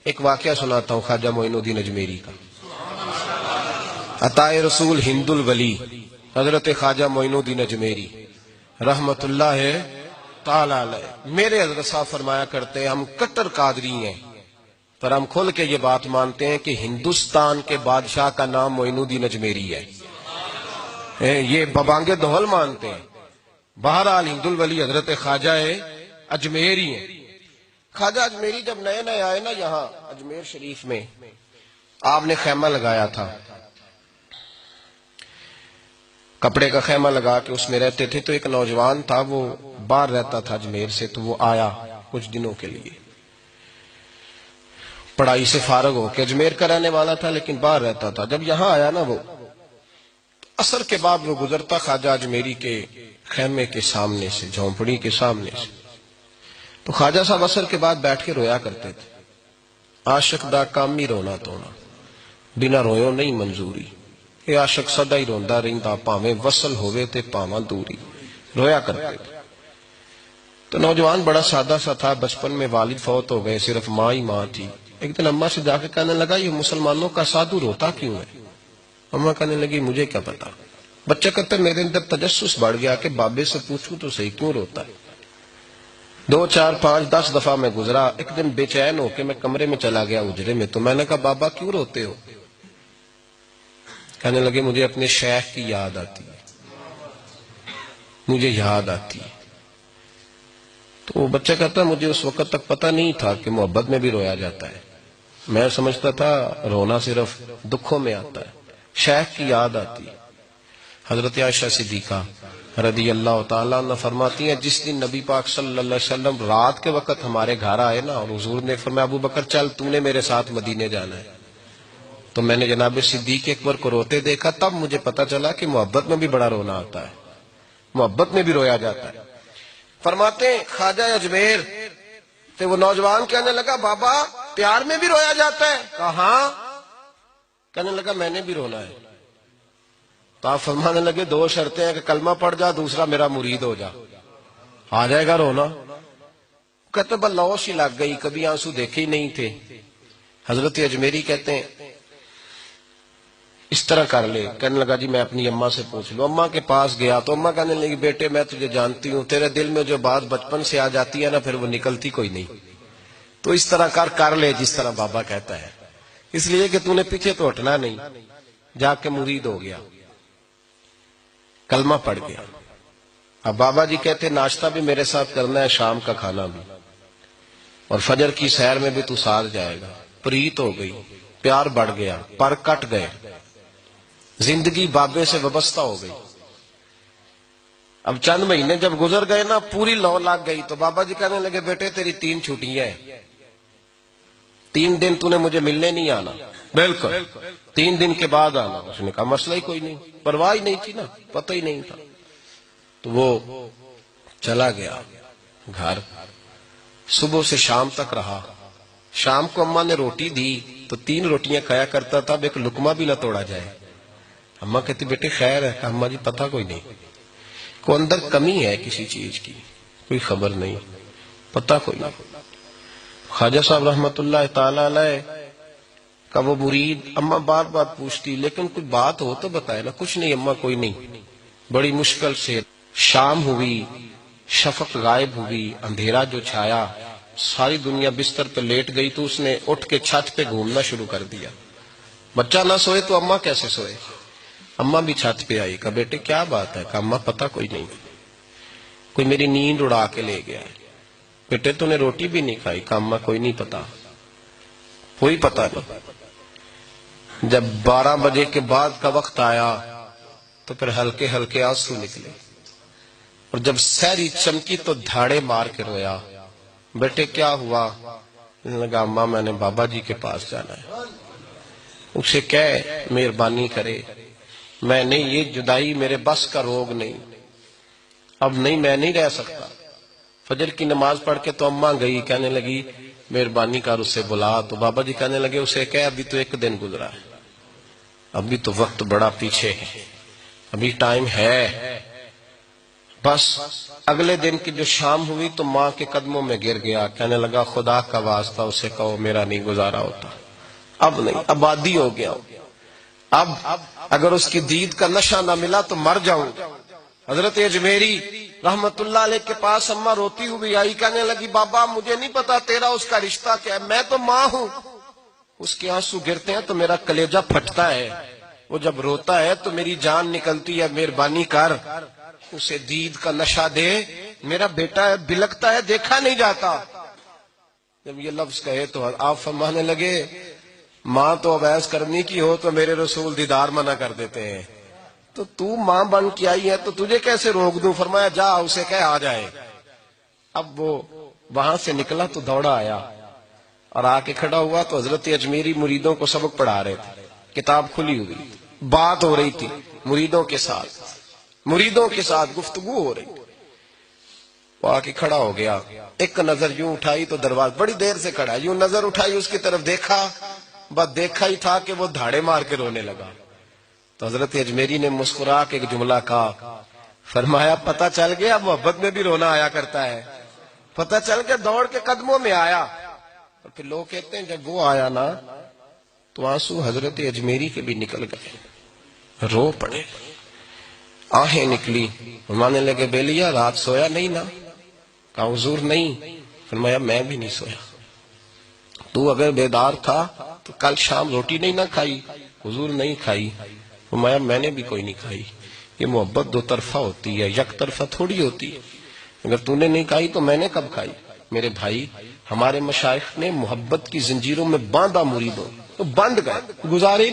ایک واقعہ سناتا ہوں خواجہ معین الدین اجمیری کا. عطائے رسول ہند الولی حضرت خواجہ معین الدین اجمیری رحمت اللہ تعالی علیہ. میرے حضرت صاحب فرمایا کرتے ہیں ہم کٹر قادری ہیں، پر ہم کھل کے یہ بات مانتے ہیں کہ ہندوستان کے بادشاہ کا نام معین الدین اجمیری ہے. یہ ببانگے دہل مانتے ہیں. بہرحال ہند الولی حضرت خواجہ اجمیری ہیں. خواجہ اجمیری جب نئے نئے آئے نا یہاں اجمیر شریف میں، آپ نے خیمہ لگایا تھا، کپڑے کا خیمہ لگا کے اس میں رہتے تھے. تو ایک نوجوان تھا، وہ باہر رہتا تھا اجمیر سے، تو وہ آیا کچھ دنوں کے لیے. پڑھائی سے فارغ ہو کے اجمیر کا رہنے والا تھا لیکن باہر رہتا تھا. جب یہاں آیا نا، وہ عصر کے بعد وہ گزرتا خواجہ اجمیری کے خیمے کے سامنے سے، جھونپڑی کے سامنے سے. تو خواجہ صاحب عصر کے بعد بیٹھ کے رویا کرتے تھے. عاشق دا کامی رونا تونا، بنا رویوں نہیں منظوری. یہ عاشق سدا ہی روندا رہندا، پاویں وصل ہوئے تے پاواں دوری. رویا کرتے تھے. تو نوجوان بڑا سادہ سا تھا، بچپن میں والد فوت ہو گئے، صرف ماں ہی ماں تھی. ایک دن اماں سے جا کے کہنے لگا یہ مسلمانوں کا سادھو روتا کیوں ہے؟ اماں کہنے لگی مجھے کیا پتا. بچہ کہتا میرے اندر تجسس بڑھ گیا کہ بابے سے پوچھوں تو صحیح کیوں روتا ہے. 2 4 5 10 دفعہ میں گزرا. ایک دن بے چین ہو کے میں کمرے میں چلا گیا اجرے میں. تو میں نے کہا بابا کیوں روتے ہو؟ کہنے لگے مجھے اپنے شیخ کی یاد آتی ہے، مجھے یاد آتی ہے. تو وہ بچہ کہتا مجھے اس وقت تک پتہ نہیں تھا کہ محبت میں بھی رویا جاتا ہے. میں سمجھتا تھا رونا صرف دکھوں میں آتا ہے. شیخ کی یاد آتی ہے. حضرت عائشہ صدیقہ رضی اللہ تعالیٰ عنہ فرماتی ہیں جس دن نبی پاک صلی اللہ علیہ وسلم رات کے وقت ہمارے گھر آئے نا، اور حضور نے فرمایا ابو بکر چل تو نے میرے ساتھ مدینے جانا ہے، تو میں نے جناب صدیق اکبر کو روتے دیکھا. تب مجھے پتا چلا کہ محبت میں بھی بڑا رونا آتا ہے، محبت میں بھی رویا جاتا ہے. فرماتے ہیں خواجہ اجمیر تو وہ نوجوان کہنے لگا بابا پیار میں بھی رویا جاتا ہے؟ کہا ہاں. کہنے لگا میں نے بھی رونا ہے. تو آپ فرمانے لگے 2 شرطیں ہیں کہ کلمہ پڑھ جا، دوسرا میرا مرید ہو جا، آ جائے گا رونا. کہتے بلوش ہی لگ گئی، کبھی آنسو دیکھے ہی نہیں تھے. حضرت اجمیری کہتے ہیں اس طرح کر لے. کہنے لگا جی میں اپنی اماں سے پوچھ لوں. اماں کے پاس گیا تو اماں کہنے لگی بیٹے میں تجھے جانتی ہوں، تیرے دل میں جو بات بچپن سے آ جاتی ہے نا پھر وہ نکلتی کوئی نہیں. تو اس طرح کر لے جس طرح بابا کہتا ہے، اس لیے کہ تو نے پیچھے تو ہٹنا نہیں. جا کے مرید ہو گیا، کلمہ پڑھ گیا. اب بابا جی کہتے ناشتہ بھی میرے ساتھ کرنا ہے، شام کا کھانا بھی، اور فجر کی سیر میں بھی تو ساتھ جائے گا. پریت ہو گئی، پیار بڑھ گیا، پر کٹ گئے، زندگی بابے سے وابستہ ہو گئی. اب چند مہینے جب گزر گئے نا پوری لو لگ گئی. تو بابا جی کہنے لگے بیٹے تیری 3 چھٹیاں ہیں، 3 دن تو نے مجھے ملنے نہیں آنا. بالکل 3 دن کے بعد آنا. اس نے کہا مسئلہ ہی کوئی نہیں، پرواہ ہی نہیں تھی نا، پتہ ہی نہیں تھا. تو وہ چلا گیا گھر. صبح سے شام تک رہا. شام کو اماں نے روٹی دی تو 3 روٹیاں کھایا کرتا تھا، اب ایک لقمہ بھی نہ توڑا جائے. اماں کہتی بیٹے خیر ہے؟ اماں جی پتہ کوئی نہیں، کو اندر کمی ہے کسی چیز کی، کوئی خبر نہیں، پتہ کوئی نہیں. خواجہ صاحب رحمت اللہ تعالی علیہ کا وہ مرید اماں بار بار پوچھتی لیکن کوئی بات ہو تو بتائے نا. کچھ نہیں اماں کوئی نہیں. بڑی مشکل سے شام ہوئی، شفق غائب ہوئی، اندھیرا جو چھایا، ساری دنیا بستر پہ لیٹ گئی. تو اس نے اٹھ کے چھت پہ گھومنا شروع کر دیا. بچہ نہ سوئے تو اماں کیسے سوئے؟ اماں بھی چھت پہ آئی. کہا بیٹے کیا بات ہے؟ کہا اماں پتہ کوئی نہیں، کوئی میری نیند اڑا کے لے گیا. بیٹے تو نے روٹی بھی نہیں کھائی. کہا اماں کوئی نہیں پتا، کوئی پتہ نہیں. جب 12 بجے کے بعد کا وقت آیا تو پھر ہلکے ہلکے آنسو نکلے، اور جب سحری چمکی تو دھاڑے مار کے رویا. بیٹے کیا ہوا؟ لگا اماں میں نے بابا جی کے پاس جانا ہے، اسے کہے مہربانی کرے، میں نہیں، یہ جدائی میرے بس کا روگ نہیں، اب نہیں میں نہیں رہ سکتا. فجر کی نماز پڑھ کے تو اماں گئی، کہنے لگی مہربانی کر اسے بلا. تو بابا جی کہنے لگے اسے کہے ابھی تو 1 دن گزرا ہے، ابھی تو وقت بڑا پیچھے ہے، ابھی ٹائم ہے. بس اگلے دن کی جو شام ہوئی تو ماں کے قدموں میں گر گیا، کہنے لگا خدا کا واسطہ اسے کہو میرا نہیں گزارا ہوتا، اب نہیں، آبادی ہو گیا، اب اگر اس کی دید کا نشہ نہ ملا تو مر جاؤں۔ حضرت اجمیری رحمت اللہ علیہ کے پاس اماں روتی ہوئی آئی، کہنے لگی بابا مجھے نہیں پتا تیرا اس کا رشتہ کیا ہے، میں تو ماں ہوں۔ اس کے آنسو گرتے ہیں تو میرا کلیجہ پھٹتا ہے، وہ جب روتا ہے تو میری جان نکلتی ہے، مہربانی کر اسے دید کا نشہ دے، میرا بیٹا ہے بلکتا ہے دیکھا نہیں جاتا۔ جب یہ لفظ کہے تو آپ فرمانے لگے ماں تو عویس کرنی کی ہو تو میرے رسول دیدار منع کر دیتے ہیں، تو ماں بن کے آئی ہے تو تجھے کیسے روک دوں؟ فرمایا جا اسے کہہ آ جائے۔ اب وہ وہاں سے نکلا تو دوڑا آیا اور آ کے کھڑا ہوا تو حضرت اجمیری مریدوں کو سبق پڑھا رہے تھے، کتاب کھلی ہوئی، بات ہو رہی تھی مریدوں کے ساتھ گفتگو ہو رہی۔ وہ آ کے کھڑا ہو گیا، ایک نظر یوں اٹھائی تو دروازہ، بڑی دیر سے کھڑا، یوں نظر اٹھائی اس کی طرف دیکھا، بس دیکھا ہی تھا کہ وہ دھاڑے مار کے رونے لگا۔ تو حضرت اجمیری نے مسکرا کے ایک جملہ کہا، فرمایا پتہ چل گیا محبت میں بھی رونا آیا کرتا ہے، پتہ چل کے دوڑ کے قدموں میں آیا۔ اور پھر لوگ کہتے ہیں جب وہ آیا نا تو آنسو حضرت اجمیری کے بھی نکل گئے، رو پڑے، آہیں نکلی۔ فرمانے لگے بیلیا رات سویا نہیں نا؟ کہا حضور نہیں۔ فرمایا میں بھی نہیں سویا، تو اگر بیدار تھا تو کل شام روٹی نہیں نہ کھائی؟ حضور نہیں کھائی۔ فرمایا میں نے بھی کوئی نہیں کھائی۔ یہ محبت دو طرفہ ہوتی ہے، یک طرفہ تھوڑی ہوتی ہے، اگر تو نے نہیں کھائی تو میں نے کب کھائی؟ میرے بھائی ہمارے مشائخ نے محبت کی زنجیروں میں باندھا مریدوں، تو بند گئے، گزارے نہیں۔